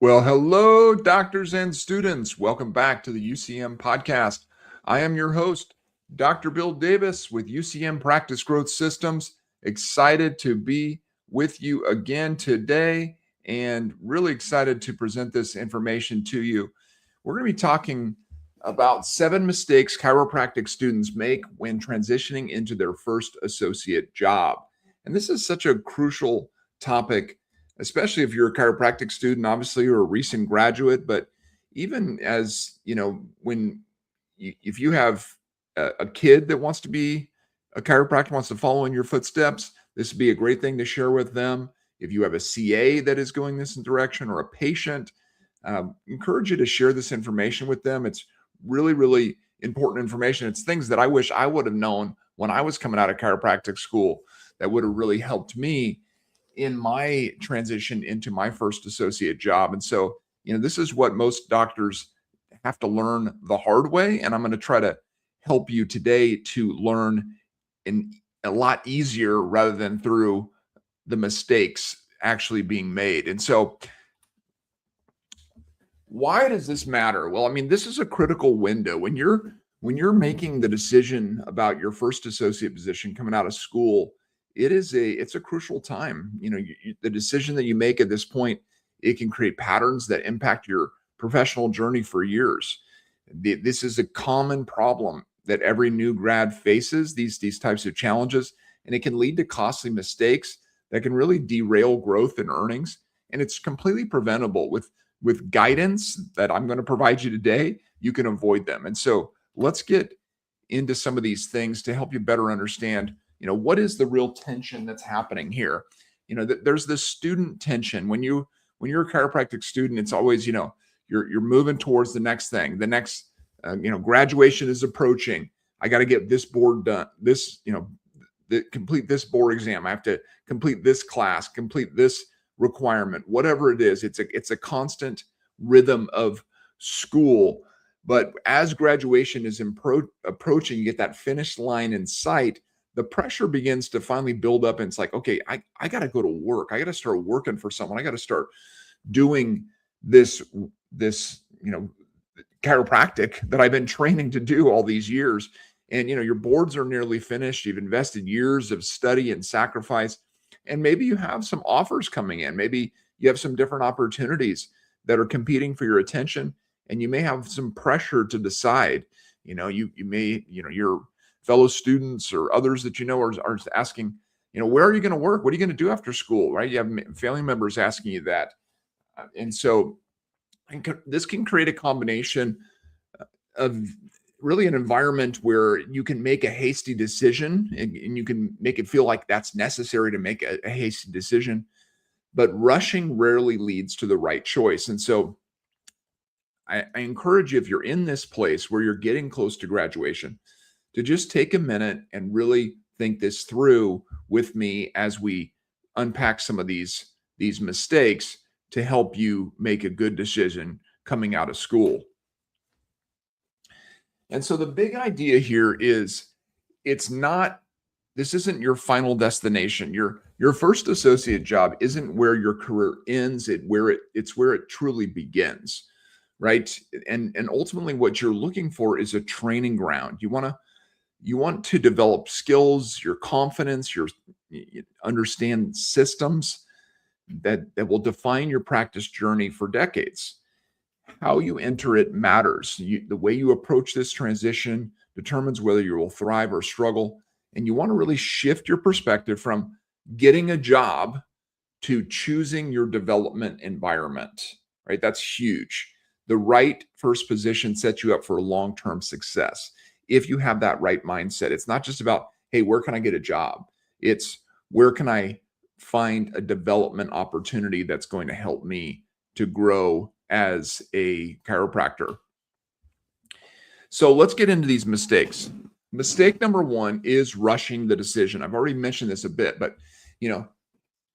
Well, hello, doctors and students. Welcome back to the UCM podcast. I am your host, Dr. Bill Davis with UCM Practice Growth Systems. Excited to be with you again today and really excited to present this information to you. We're going to be talking about 7 mistakes chiropractic students make when transitioning into their first associate job. And this is such a crucial topic, especially if you're a chiropractic student. Obviously you're a recent graduate, but even as if you have a kid that wants to be a chiropractor, wants to follow in your footsteps, this would be a great thing to share with them. If you have a CA that is going this direction, or a patient, encourage you to share this information with them. It's really, really important information. It's things that I wish I would have known when I was coming out of chiropractic school that would have really helped me in my transition into my first associate job. And so, this is what most doctors have to learn the hard way. And I'm going to try to help you today to learn in a lot easier rather than through the mistakes actually being made. And so, why does this matter? Well, this is a critical window when you're making the decision about your first associate position coming out of school. It's a crucial time. The decision that you make at this point, it can create patterns that impact your professional journey for years. This is a common problem that every new grad faces, these types of challenges, and it can lead to costly mistakes that can really derail growth and earnings. And it's completely preventable with guidance that I'm going to provide you today. You can avoid them. And so let's get into some of these things to help you better understand, what is the real tension that's happening here. There's this student tension. When you're a chiropractic student, it's always, you're moving towards the next thing. The next, graduation is approaching. I got to get this board done. Complete this board exam. I have to complete this class, complete this requirement, whatever it is. It's a constant rhythm of school. But as graduation is approaching, you get that finish line in sight, the pressure begins to finally build up. And it's like, okay, I got to go to work. I got to start working for someone. I got to start doing this chiropractic that I've been training to do all these years. And, your boards are nearly finished. You've invested years of study and sacrifice. And maybe you have some offers coming in. Maybe you have some different opportunities that are competing for your attention, and you may have some pressure to decide. You may, your fellow students or others that are asking, where are you going to work? What are you going to do after school? Right? You have family members asking you that. And so this can create a combination of really an environment where you can make a hasty decision, and you can make it feel like that's necessary to make a hasty decision, but rushing rarely leads to the right choice. And so I encourage you, if you're in this place where you're getting close to graduation, to just take a minute and really think this through with me as we unpack some of these mistakes to help you make a good decision coming out of school. And so the big idea here is this isn't your final destination. Your first associate job isn't where your career ends, it's where it truly begins, right? And ultimately what you're looking for is a training ground. You want to develop skills, your confidence, you understand systems that will define your practice journey for decades. How you enter it matters. The way you approach this transition determines whether you will thrive or struggle. And you want to really shift your perspective from getting a job to choosing your development environment, right? That's huge. The right first position sets you up for long-term success. If you have that right mindset, it's not just about, hey, where can I get a job? It's where can I find a development opportunity that's going to help me to grow as a chiropractor. So let's get into these mistakes. Mistake number 1 is rushing the decision. I've already mentioned this a bit, but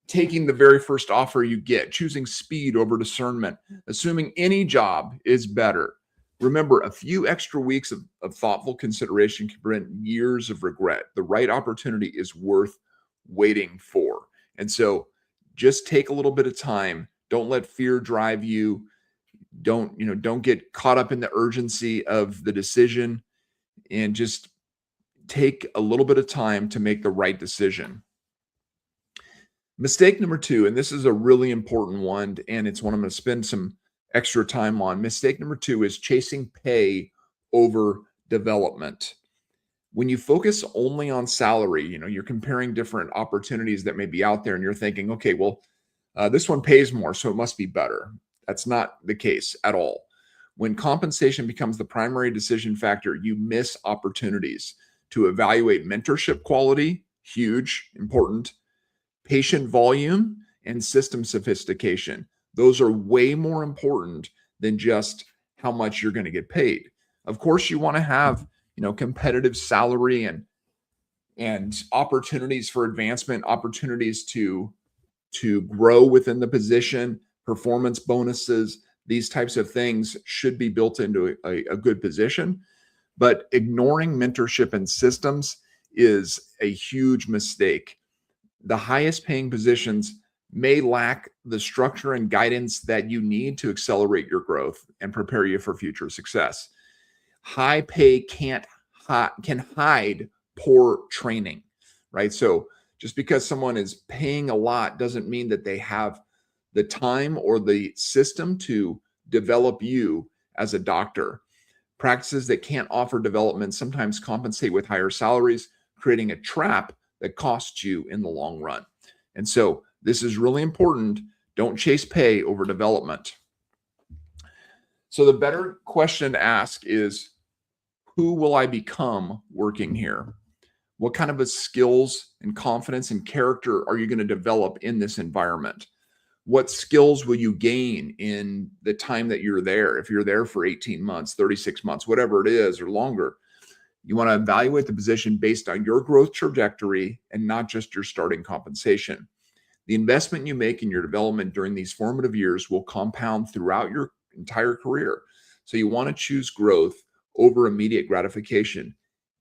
taking the very first offer you get, choosing speed over discernment, assuming any job is better. Remember, a few extra weeks of thoughtful consideration can prevent years of regret. The right opportunity is worth waiting for. And so just take a little bit of time Don't let fear drive you. Don't get caught up in the urgency of the decision, and just take a little bit of time to make the right decision. Mistake number two, and this is a really important one, and it's one I'm going to spend some extra time on. Mistake number two is chasing pay over development. When you focus only on salary, you're comparing different opportunities that may be out there, and you're thinking, okay, well, this one pays more, so it must be better. That's not the case at all. When compensation becomes the primary decision factor, you miss opportunities to evaluate mentorship quality, huge, important, patient volume, and system sophistication. Those are way more important than just how much you're going to get paid. Of course, you want to have, competitive salary and opportunities for advancement, opportunities to grow within the position, performance bonuses, these types of things should be built into a good position. But ignoring mentorship and systems is a huge mistake. The highest paying positions may lack the structure and guidance that you need to accelerate your growth and prepare you for future success. High pay can hide poor training, right? So just because someone is paying a lot doesn't mean that they have the time or the system to develop you as a doctor. Practices that can't offer development sometimes compensate with higher salaries, creating a trap that costs you in the long run. And so this is really important. Don't chase pay over development. So the better question to ask is, who will I become working here? What kind of skills and confidence and character are you going to develop in this environment? What skills will you gain in the time that you're there? If you're there for 18 months, 36 months, whatever it is, or longer, you want to evaluate the position based on your growth trajectory and not just your starting compensation. The investment you make in your development during these formative years will compound throughout your entire career. So you want to choose growth over immediate gratification.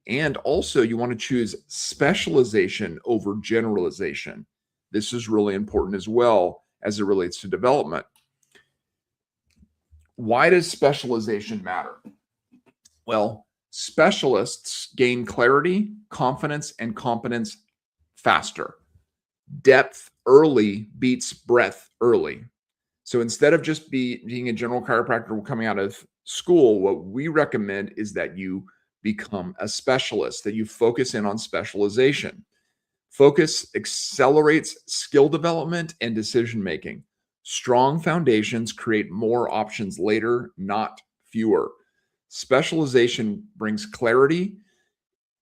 And also you want to choose specialization over generalization. This is really important as well as it relates to development. Why does specialization matter? Well, specialists gain clarity, confidence, and competence faster. Depth early beats breadth early. So instead of just being a general chiropractor coming out of school, what we recommend is that you become a specialist, that you focus in on specialization. Focus accelerates skill development and decision making. Strong foundations create more options later, not fewer. Specialization brings clarity,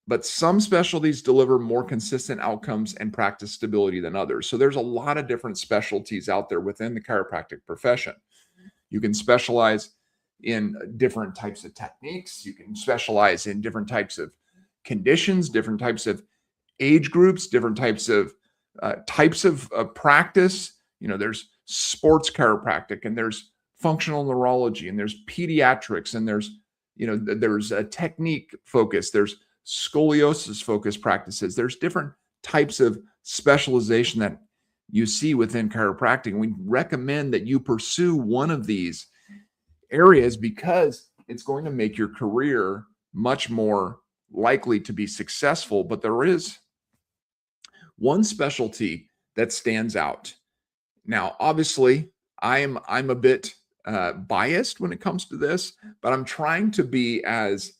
but some specialties deliver more consistent outcomes and practice stability than others. So there's a lot of different specialties out there within the chiropractic profession. You can specialize in different types of techniques. You can specialize in different types of conditions, different types of age groups, different types of practice. There's sports chiropractic, and there's functional neurology, and there's pediatrics, and there's a technique focus. There's scoliosis focused practices. There's different types of specialization that you see within chiropractic. We recommend that you pursue one of these areas because it's going to make your career much more likely to be successful. But there is one specialty that stands out. Now, obviously, I'm a bit biased when it comes to this, but I'm trying to be as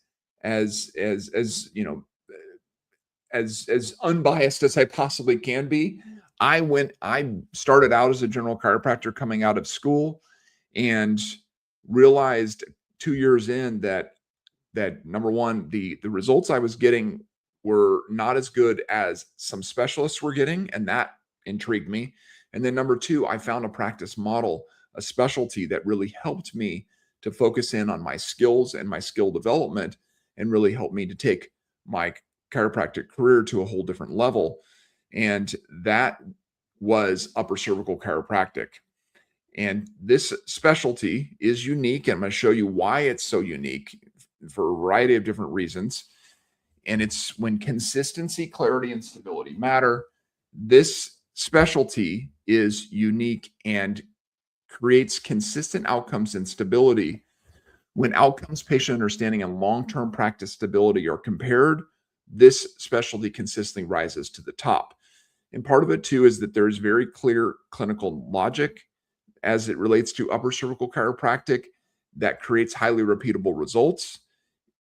unbiased as I possibly can be. I started out as a general chiropractor coming out of school, and realized 2 years in that number one, the results I was getting were not as good as some specialists were getting, and that intrigued me. And then number two, I found a practice model, a specialty that really helped me to focus in on my skills and my skill development, and really helped me to take my chiropractic career to a whole different level. And that was upper cervical chiropractic. And this specialty is unique, and I'm going to show you why it's so unique for a variety of different reasons. And it's when consistency, clarity, and stability matter. This specialty is unique and creates consistent outcomes and stability. When outcomes, patient understanding, and long-term practice stability are compared, this specialty consistently rises to the top. And part of it too is that there's very clear clinical logic as it relates to upper cervical chiropractic that creates highly repeatable results,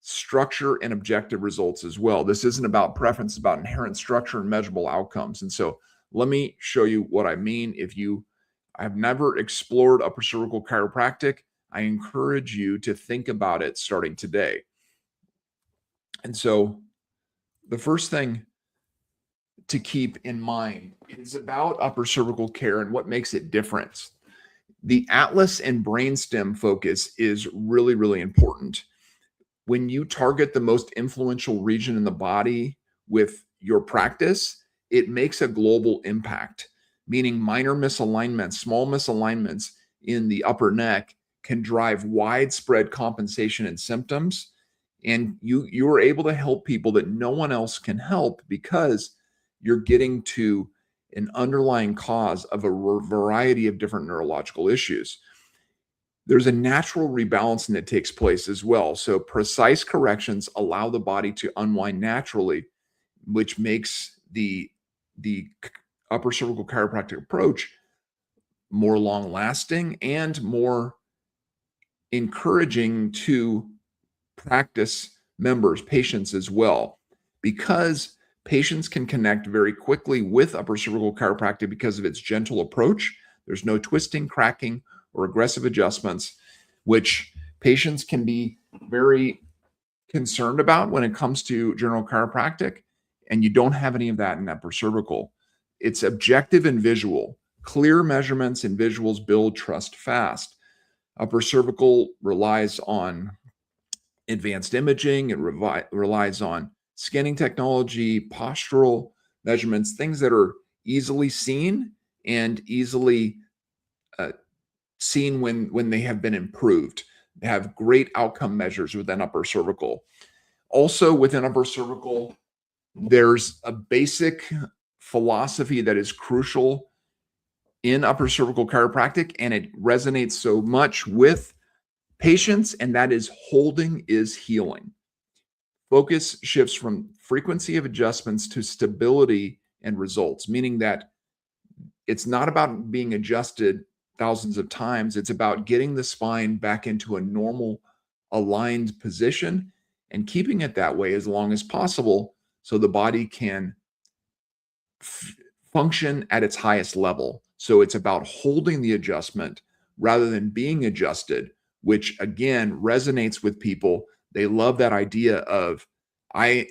structure, and objective results as well. This isn't about preference, it's about inherent structure and measurable outcomes. And so let me show you what I mean. If you have never explored upper cervical chiropractic, I encourage you to think about it starting today. And so the first thing to keep in mind is about upper cervical care and what makes it different. The atlas and brainstem focus is really, really important. When you target the most influential region in the body with your practice, it makes a global impact, meaning minor misalignments, small misalignments in the upper neck can drive widespread compensation and symptoms. And you are able to help people that no one else can help because you're getting to an underlying cause of a variety of different neurological issues. There's a natural rebalancing that takes place as well. So precise corrections allow the body to unwind naturally, which makes the upper cervical chiropractic approach more long lasting and more encouraging to practice members, patients as well, because patients can connect very quickly with upper cervical chiropractic because of its gentle approach. There's no twisting, cracking, or aggressive adjustments, which patients can be very concerned about when it comes to general chiropractic. And you don't have any of that in upper cervical. It's objective and visual. Clear measurements and visuals build trust fast. Upper cervical relies on advanced imaging. It relies on scanning technology, postural measurements, things that are easily seen and easily seen when they have been improved. They have great outcome measures within upper cervical. Also within upper cervical, there's a basic philosophy that is crucial in upper cervical chiropractic, and it resonates so much with patients, and that is holding is healing. Focus shifts from frequency of adjustments to stability and results, meaning that it's not about being adjusted thousands of times. It's about getting the spine back into a normal aligned position and keeping it that way as long as possible so the body can function at its highest level. So it's about holding the adjustment rather than being adjusted, which again resonates with people. They love that idea of I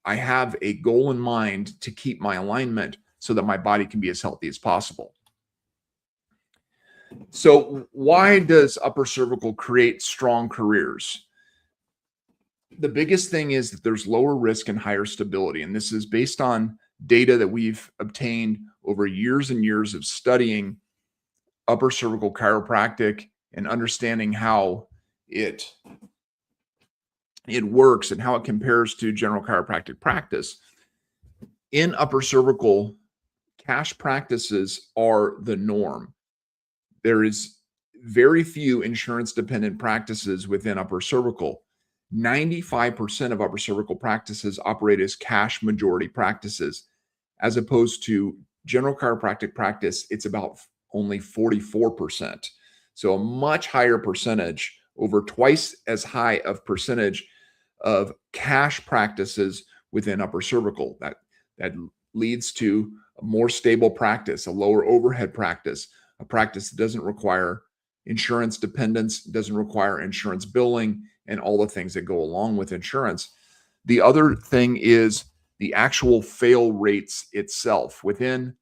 have a goal in mind to keep my alignment so that my body can be as healthy as possible. So why does upper cervical create strong careers? The biggest thing is that there's lower risk and higher stability. And this is based on data that we've obtained over years and years of studying upper cervical chiropractic and understanding how it works and how it compares to general chiropractic practice. In upper cervical, cash practices are the norm. There is very few insurance dependent practices within upper cervical. 95% of upper cervical practices operate as cash majority practices, as opposed to general chiropractic practice, it's about only 44%. So a much higher percentage, over twice as high of percentage of cash practices within upper cervical. That leads to a more stable practice, a lower overhead practice, a practice that doesn't require insurance dependence, doesn't require insurance billing, and all the things that go along with insurance. The other thing is the actual fail rates itself. Within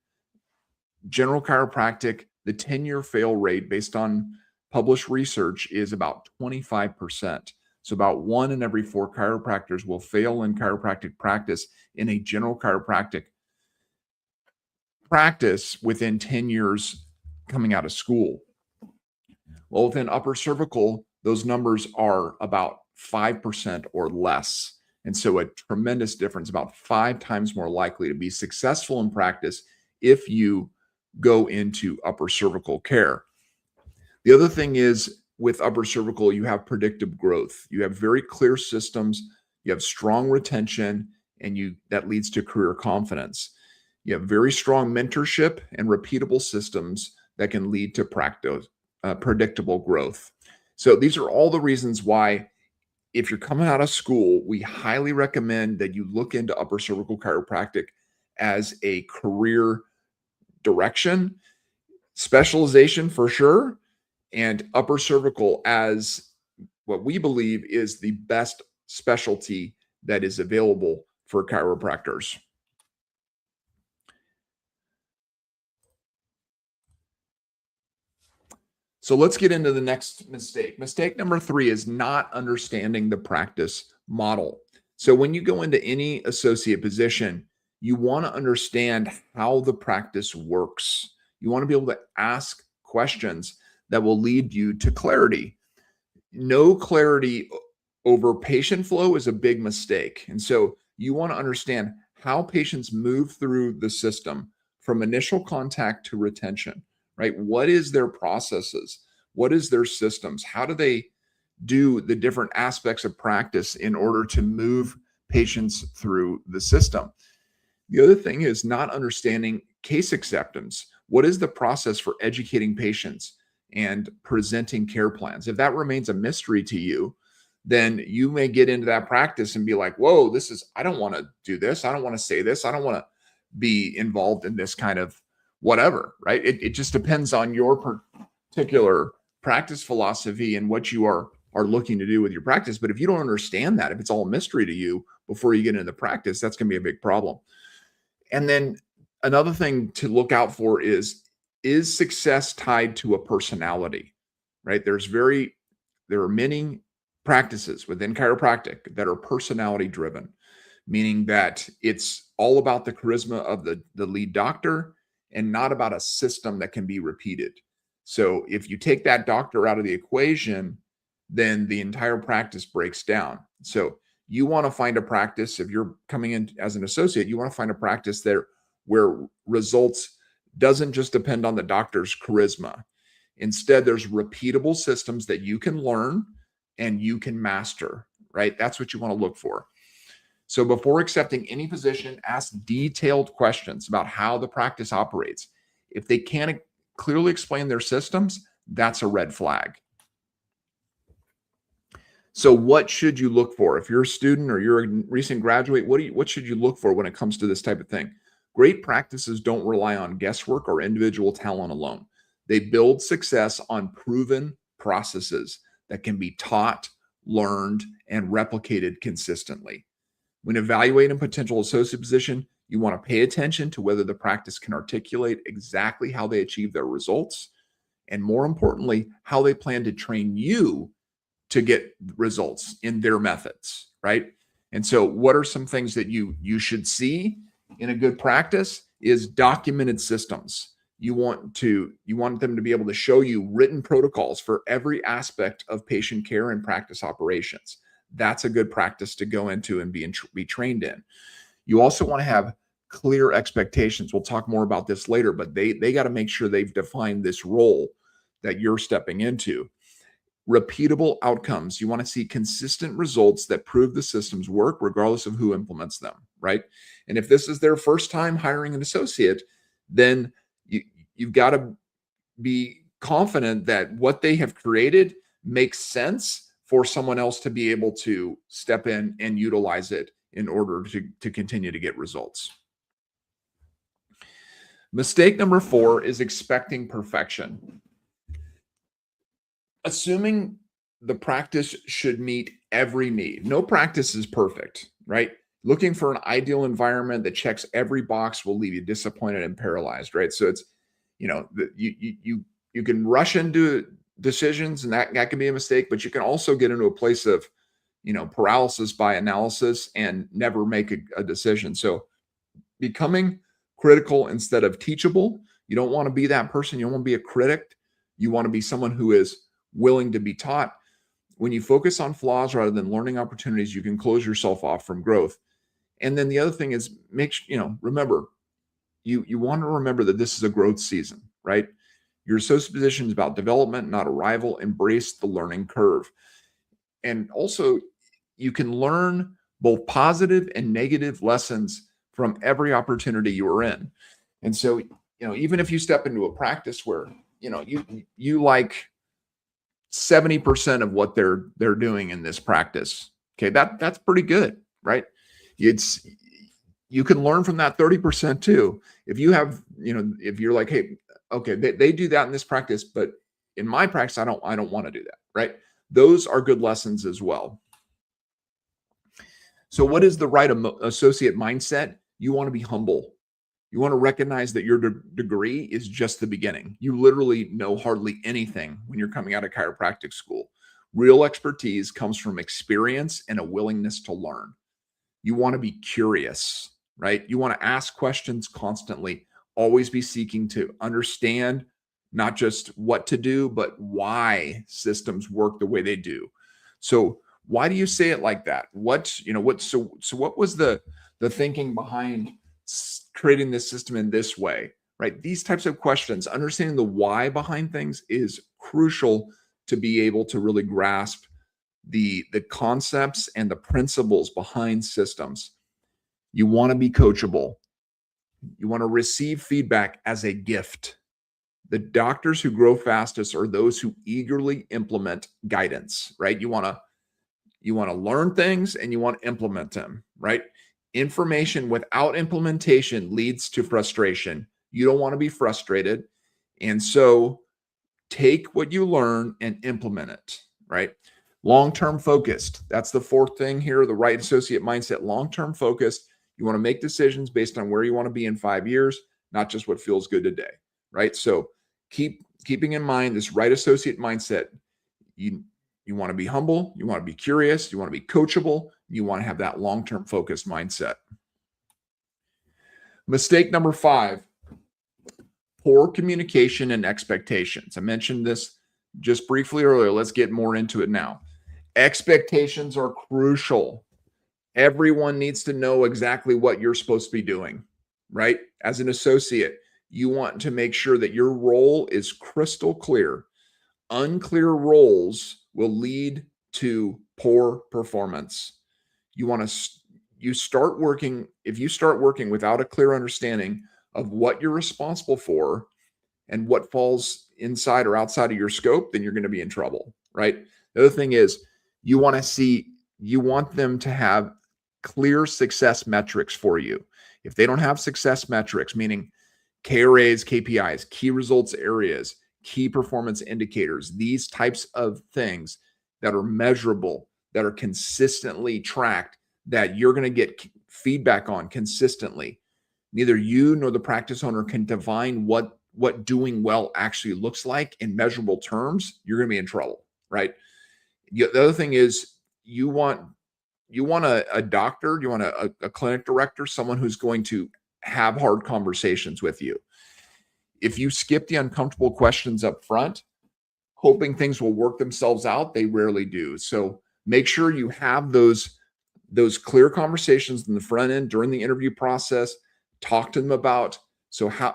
general chiropractic, the 10-year fail rate based on published research is about 25%. So about 1 in every 4 chiropractors will fail in chiropractic practice in a general chiropractic practice within 10 years coming out of school. Well, within upper cervical, those numbers are about 5% or less. And so a tremendous difference, about 5 times more likely to be successful in practice if you go into upper cervical care. The other thing is with upper cervical, you have predictive growth. You have very clear systems, you have strong retention, and you that leads to career confidence. You have very strong mentorship and repeatable systems that can lead to practice, predictable growth. So these are all the reasons why, if you're coming out of school, we highly recommend that you look into upper cervical chiropractic as a career direction, specialization for sure, and upper cervical as what we believe is the best specialty that is available for chiropractors. So let's get into the next mistake. Mistake number 3 is not understanding the practice model. So when you go into any associate position, you want to understand how the practice works. You want to be able to ask questions that will lead you to clarity. No clarity over patient flow is a big mistake. And so you want to understand how patients move through the system from initial contact to retention, right? What is their processes? What is their systems? How do they do the different aspects of practice in order to move patients through the system? The other thing is not understanding case acceptance. What is the process for educating patients and presenting care plans? If that remains a mystery to you, then you may get into that practice and be like, whoa, I don't want to do this. I don't want to say this. I don't want to be involved in this kind of whatever, right? It just depends on your particular practice philosophy and what you are looking to do with your practice. But if you don't understand that, if it's all mystery to you before you get into the practice, that's going to be a big problem. And then another thing to look out for is success tied to a personality, right? There are many practices within chiropractic that are personality driven, meaning that it's all about the charisma of the lead doctor and not about a system that can be repeated. So if you take that doctor out of the equation, then the entire practice breaks down. So you want to find a practice, if you're coming in as an associate, you want to find a practice there where results doesn't just depend on the doctor's charisma. Instead, there's repeatable systems that you can learn and you can master, right? That's what you want to look for. So before accepting any position, ask detailed questions about how the practice operates. If they can't clearly explain their systems, that's a red flag. So what should you look for? If you're a student or you're a recent graduate, what should you look for when it comes to this type of thing? Great practices don't rely on guesswork or individual talent alone. They build success on proven processes that can be taught, learned, and replicated consistently. When evaluating a potential associate position, you want to pay attention to whether the practice can articulate exactly how they achieve their results, and more importantly, how they plan to train you to get results in their methods, right? And so what are some things that you should see in a good practice is documented systems. You want them to be able to show you written protocols for every aspect of patient care and practice operations. That's a good practice to go into and be trained in. You also want to have clear expectations. We'll talk more about this later, but they got to make sure they've defined this role that you're stepping into. Repeatable outcomes. You want to see consistent results that prove the systems work regardless of who implements them, right? And if this is their first time hiring an associate, then you've got to be confident that what they have created makes sense for someone else to be able to step in and utilize it in order to continue to get results. Mistake number 4 is expecting perfection. Assuming the practice should meet every need. No practice is perfect, right? Looking for an ideal environment that checks every box will leave you disappointed and paralyzed, right? So it's, you can rush into decisions, and that can be a mistake, but you can also get into a place of, paralysis by analysis and never make a decision. So becoming critical instead of teachable. You don't want to be that person. You don't want to be a critic. You want to be someone who is willing to be taught. When you focus on flaws rather than learning opportunities, you can close yourself off from growth. And then the other thing is remember, you want to remember that this is a growth season, right? Your associate position is about development, not arrival. Embrace the learning curve. And also, you can learn both positive and negative lessons from every opportunity you are in. And so, even if you step into a practice where, you like 70% of what they're doing in this practice, okay, that's pretty good, right? It's You can learn from that 30% too. If you have, if you're like, hey, okay, they do that in this practice, but in my practice, I don't want to do that, right? Those are good lessons as well. So what is the right associate mindset? You want to be humble. You want to recognize that your degree is just the beginning. You literally know hardly anything when you're coming out of chiropractic school. Real expertise comes from experience and a willingness to learn. You want to be curious, right? You want to ask questions constantly, always be seeking to understand not just what to do, but why systems work the way they do. So why do you say it like that? What was the thinking behind creating this system in this way, right? These types of questions, understanding the why behind things is crucial to be able to really grasp the concepts and the principles behind systems. You want to be coachable. You want to receive feedback as a gift. The doctors who grow fastest are those who eagerly implement guidance, right? You want to learn things and you want to implement them, right? Information without implementation leads to frustration. You don't want to be frustrated. And so take what you learn and implement it, right? Long-term focused. That's the fourth thing here, the right associate mindset. Long-term focused. You want to make decisions based on where you want to be in 5 years, not just what feels good today, right? So keeping in mind this right associate mindset. You want to be humble, you want to be curious, you want to be coachable, you want to have that long-term focused mindset. Mistake number 5, poor communication and expectations. I mentioned this just briefly earlier. Let's get more into it now. Expectations are crucial. Everyone needs to know exactly what you're supposed to be doing, right? As an associate, you want to make sure that your role is crystal clear. Unclear roles will lead to poor performance. If you start working without a clear understanding of what you're responsible for and what falls inside or outside of your scope, then you're going to be in trouble, right? The other thing is you want them to have clear success metrics for you. If they don't have success metrics, meaning KRAs, KPIs, key results areas, key performance indicators, these types of things that are measurable, that are consistently tracked, that you're going to get feedback on consistently. Neither you nor the practice owner can define what doing well actually looks like in measurable terms. You're going to be in trouble, right? The other thing is you want a doctor, you want a clinic director, someone who's going to have hard conversations with you. If you skip the uncomfortable questions up front, hoping things will work themselves out, they rarely do. So make sure you have those clear conversations in the front end during the interview process. Talk to them about, so how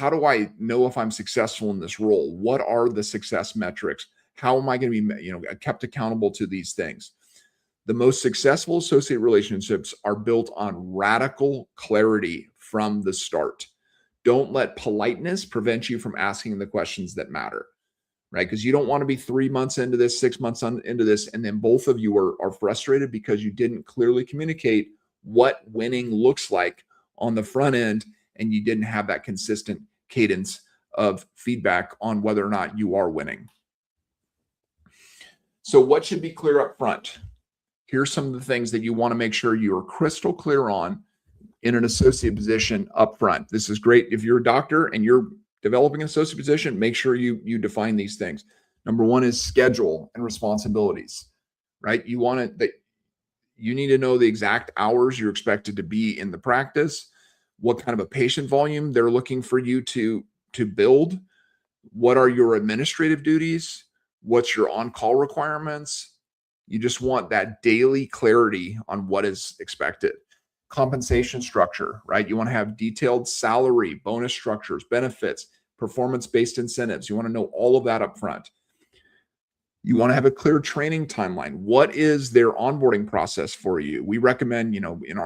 do I know if I'm successful in this role? What are the success metrics? How am I going to be kept accountable to these things? The most successful associate relationships are built on radical clarity from the start. Don't let politeness prevent you from asking the questions that matter, right? Because you don't want to be 3 months into this, 6 months into this, and then both of you are frustrated because you didn't clearly communicate what winning looks like on the front end, and you didn't have that consistent cadence of feedback on whether or not you are winning. So what should be clear up front? Here's some of the things that you want to make sure you are crystal clear on in an associate position up front. This is great. If you're a doctor and you're developing an associate position, make sure you define these things. Number 1 is schedule and responsibilities, right? You need to know the exact hours you're expected to be in the practice, what kind of a patient volume they're looking for you to build, what are your administrative duties, what's your on-call requirements. You just want that daily clarity on what is expected. Compensation structure, right? You want to have detailed salary, bonus structures, benefits, performance-based incentives. You want to know all of that up front. You want to have a clear training timeline. What is their onboarding process for you? We recommend,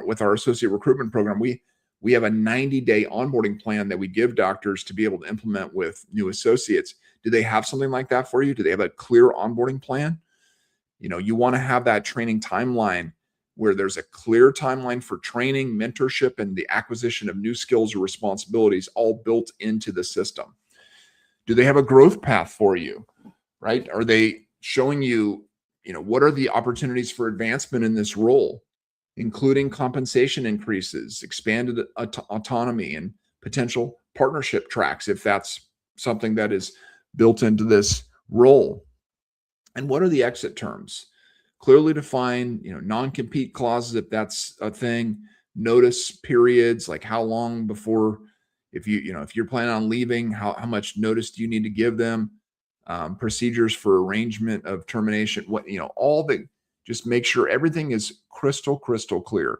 with our associate recruitment program, we have a 90-day onboarding plan that we give doctors to be able to implement with new associates. Do they have something like that for you? Do they have a clear onboarding plan? You want to have that training timeline where there's a clear timeline for training, mentorship, and the acquisition of new skills or responsibilities all built into the system. Do they have a growth path for you, right? Are they showing you, what are the opportunities for advancement in this role, including compensation increases, expanded autonomy, and potential partnership tracks, if that's something that is built into this role? And what are the exit terms? Clearly define, non-compete clauses, if that's a thing, notice periods, like how long before, if you're planning on leaving, how much notice do you need to give them? Procedures for arrangement of termination, just make sure everything is crystal clear.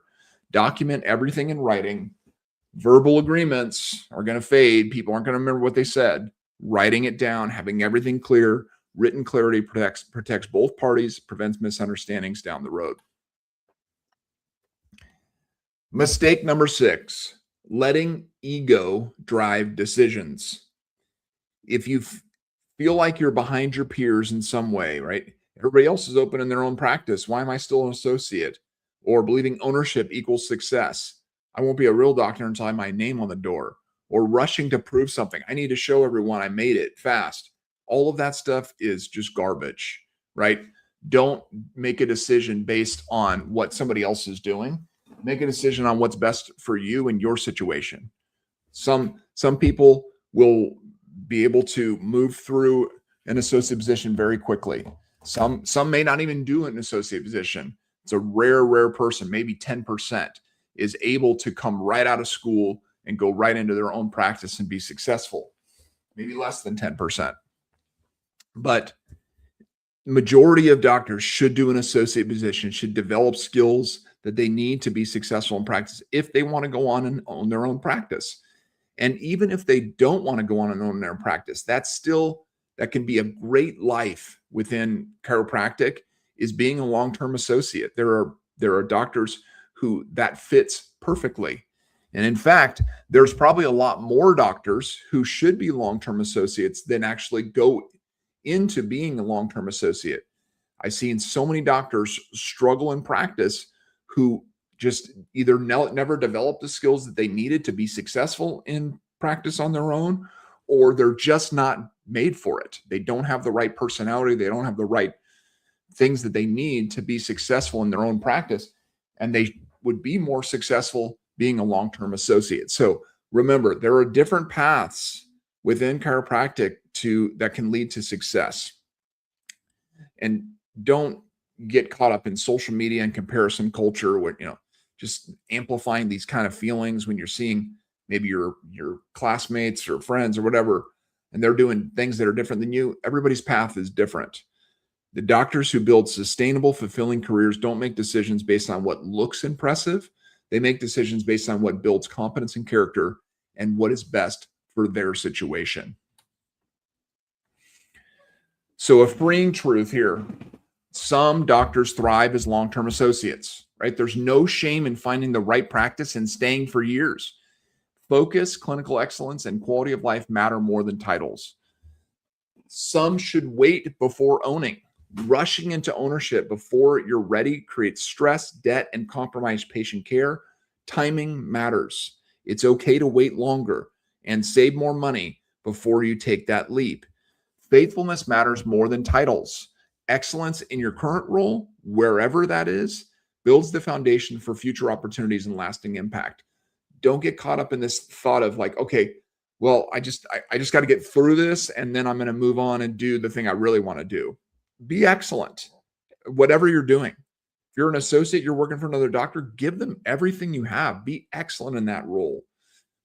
Document everything in writing. Verbal agreements are going to fade. People aren't going to remember what they said. Writing it down, having everything clear, written clarity protects both parties, prevents misunderstandings down the road. Mistake number 6, letting ego drive decisions. If you feel like you're behind your peers in some way, right? Everybody else is opening their own practice. Why am I still an associate? Or believing ownership equals success. I won't be a real doctor until I have my name on the door. Or rushing to prove something. I need to show everyone I made it fast. All of that stuff is just garbage, right? Don't make a decision based on what somebody else is doing. Make a decision on what's best for you and your situation. Some people will be able to move through an associate position very quickly. Some may not even do an associate position. It's a rare person, maybe 10% is able to come right out of school and go right into their own practice and be successful. Maybe less than 10%. But majority of doctors should do an associate position, should develop skills that they need to be successful in practice if they want to go on and own their own practice. And even if they don't want to go on and own their practice, that can be a great life within chiropractic, is being a long-term associate. There are doctors who that fits perfectly. And in fact, there's probably a lot more doctors who should be long-term associates than actually go into being a long-term associate. I've seen so many doctors struggle in practice who just either never developed the skills that they needed to be successful in practice on their own, or they're just not made for it. They don't have the right personality. They don't have the right things that they need to be successful in their own practice. And they would be more successful being a long-term associate. So remember, there are different paths within chiropractic that can lead to success. And don't get caught up in social media and comparison culture where, just amplifying these kind of feelings when you're seeing maybe your classmates or friends or whatever, and they're doing things that are different than you. Everybody's path is different. The doctors who build sustainable, fulfilling careers don't make decisions based on what looks impressive. They make decisions based on what builds competence and character and what is best for their situation. So a freeing truth here. Some doctors thrive as long-term associates, right? There's no shame in finding the right practice and staying for years. Focus, clinical excellence, and quality of life matter more than titles. Some should wait before owning. Rushing into ownership before you're ready creates stress, debt, and compromised patient care. Timing matters. It's okay to wait longer and save more money before you take that leap. Faithfulness matters more than titles. Excellence in your current role, wherever that is, builds the foundation for future opportunities and lasting impact. Don't get caught up in this thought of like, okay, well, I just got to get through this and then I'm going to move on and do the thing I really want to do. Be excellent, whatever you're doing. If you're an associate, you're working for another doctor, give them everything you have. Be excellent in that role.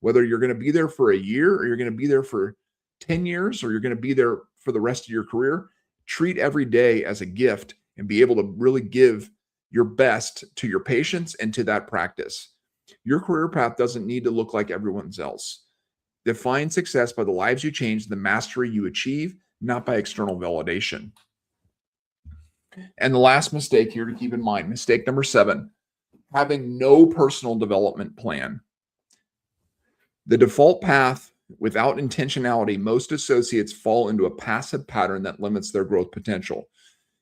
Whether you're going to be there for a year or you're going to be there for 10 years or you're going to be there for the rest of your career, treat every day as a gift and be able to really give your best to your patients and to that practice. Your career path doesn't need to look like everyone's else. Define success by the lives you change, the mastery you achieve, not by external validation. And the last mistake here to keep in mind, mistake number 7, having no personal development plan. The default path without intentionality, most associates fall into a passive pattern that limits their growth potential.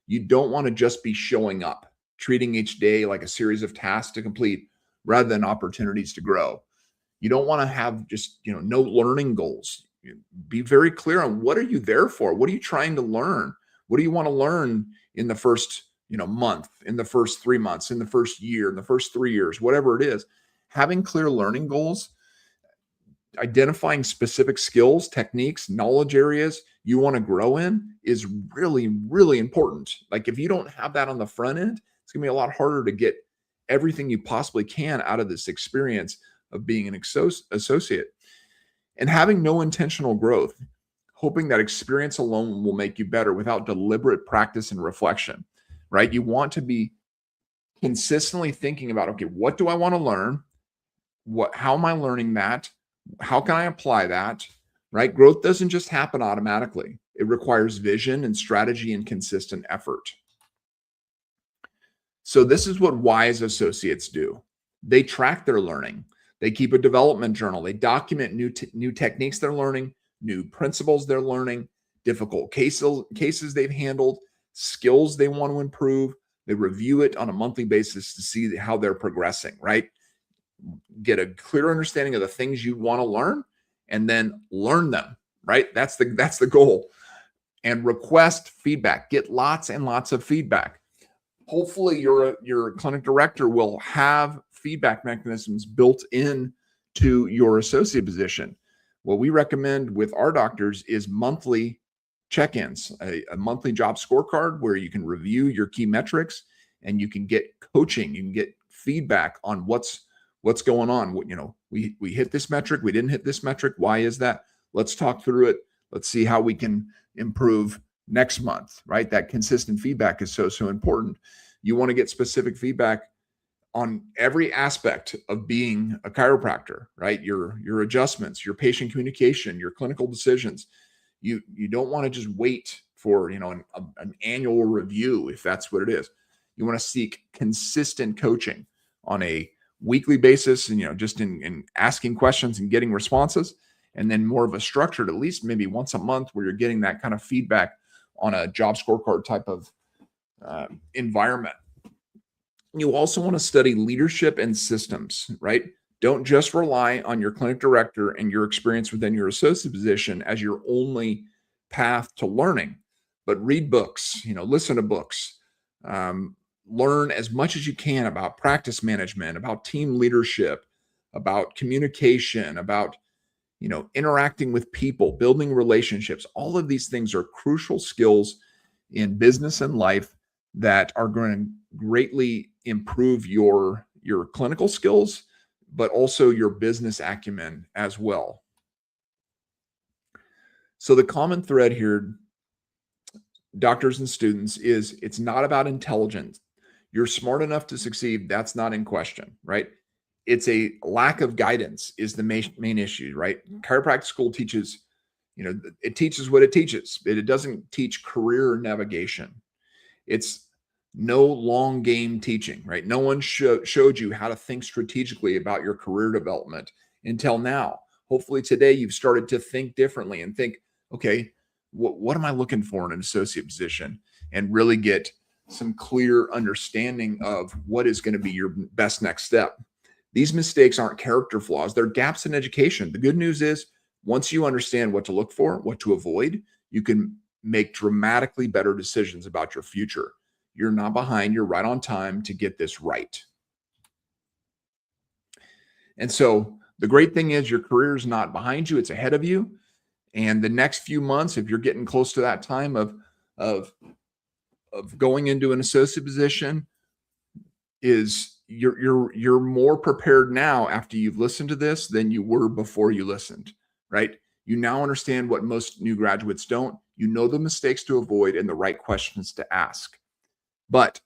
You don't want to just be showing up, treating each day like a series of tasks to complete rather than opportunities to grow. You don't want to have just, no learning goals. Be very clear on what are you there for? What are you trying to learn? What do you want to learn in the first, month, in the first 3 months, in the first year, in the first 3 years, whatever it is. Having clear learning goals, identifying specific skills, techniques, knowledge areas you want to grow in is really, really important. Like if you don't have that on the front end, it's going to be a lot harder to get everything you possibly can out of this experience of being an associate. And having no intentional growth, hoping that experience alone will make you better without deliberate practice and reflection, right? You want to be consistently thinking about, okay, what do I want to learn? How am I learning that? How can I apply that? Right? Growth doesn't just happen automatically. It requires vision and strategy and consistent effort. So this is what wise associates do. They track their learning. They keep a development journal. They document new techniques they're learning, new principles they're learning, difficult cases they've handled, skills they want to improve. They review it on a monthly basis to see how they're progressing, right? Get a clear understanding of the things you want to learn and then learn them, right? That's the goal. And request feedback. Get lots and lots of feedback. Hopefully your clinic director will have feedback mechanisms built in to your associate position. What we recommend with our doctors is monthly check-ins, a monthly job scorecard where you can review your key metrics and you can get coaching, you can get feedback on what's going on. We hit this metric, we didn't hit this metric. Why is that? Let's talk through it. Let's see how we can improve next month, right? That consistent feedback is so important. You want to get specific feedback on every aspect of being a chiropractor, right? Your adjustments, your patient communication, your clinical decisions. You don't want to just wait for, an annual review if that's what it is. You want to seek consistent coaching on a weekly basis and, just in asking questions and getting responses, and then more of a structured, at least maybe once a month where you're getting that kind of feedback on a job scorecard type of environment. You also want to study leadership and systems, right? Don't just rely on your clinic director and your experience within your associate position as your only path to learning, but read books, listen to books, learn as much as you can about practice management, about team leadership, about communication, about, interacting with people, building relationships. All of these things are crucial skills in business and life that are going to greatly improve your clinical skills, but also your business acumen as well. So the common thread here, doctors and students, is it's not about intelligence. You're smart enough to succeed. That's not in question, right? It's a lack of guidance is the main issue, right? Chiropractic school teaches, it teaches what it teaches. It doesn't teach career navigation. It's no long game teaching, right? No one showed you how to think strategically about your career development until now. Hopefully today you've started to think differently and think, okay, what am I looking for in an associate position? And really get some clear understanding of what is going to be your best next step. These mistakes aren't character flaws. They're gaps in education. The good news is once you understand what to look for, what to avoid, you can make dramatically better decisions about your future. You're not behind. You're right on time to get this right. And so the great thing is your career is not behind you. It's ahead of you. And the next few months, if you're getting close to that time of going into an associate position, is you're more prepared now after you've listened to this than you were before you listened, right? You now understand what most new graduates don't. You know the mistakes to avoid and the right questions to ask. But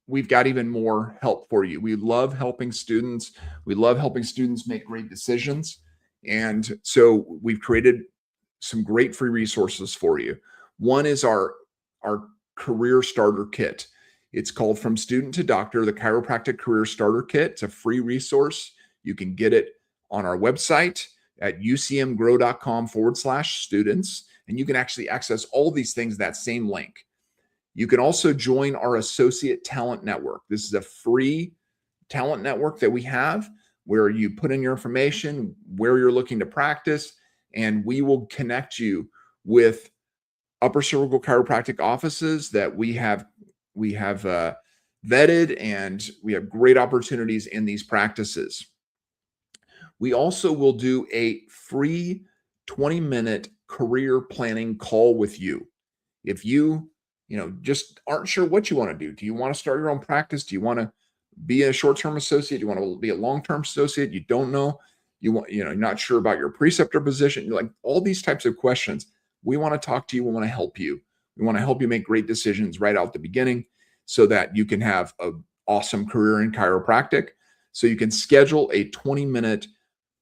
we've got even more help for you. We love helping students. We love helping students make great decisions. And so we've created some great free resources for you. One is our career starter kit. It's called From Student to Doctor, the Chiropractic Career Starter Kit. It's a free resource. You can get it on our website at ucmgrow.com/students. And you can actually access all these things, that same link. You can also join our Associate Talent Network. This is a free talent network that we have where you put in your information, where you're looking to practice, and we will connect you with upper cervical chiropractic offices that we have vetted, and we have great opportunities in these practices. We also will do a free 20-minute career planning call with you. If just aren't sure what you want to do you want to start your own practice? Do you want to be a short-term associate? Do you want to be a long-term associate? You don't know. You're not sure about your preceptor position. You're like all these types of questions. We want to talk to you. We want to help you. We want to help you make great decisions right out the beginning so that you can have an awesome career in chiropractic. So you can schedule a 20-minute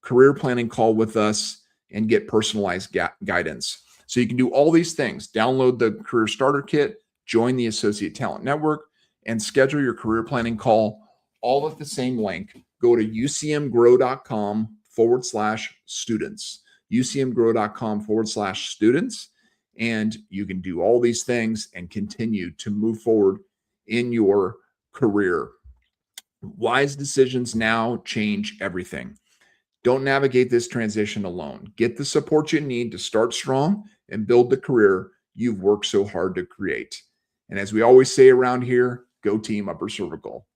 career planning call with us and get personalized guidance. So you can do all these things. Download the Career Starter Kit, join the Associate Talent Network, and schedule your career planning call all at the same link. Go to ucmgrow.com/students, ucmgrow.com/students, and you can do all these things and continue to move forward in your career. Wise decisions now change everything. Don't navigate this transition alone. Get the support you need to start strong and build the career you've worked so hard to create. And as we always say around here, go team upper cervical.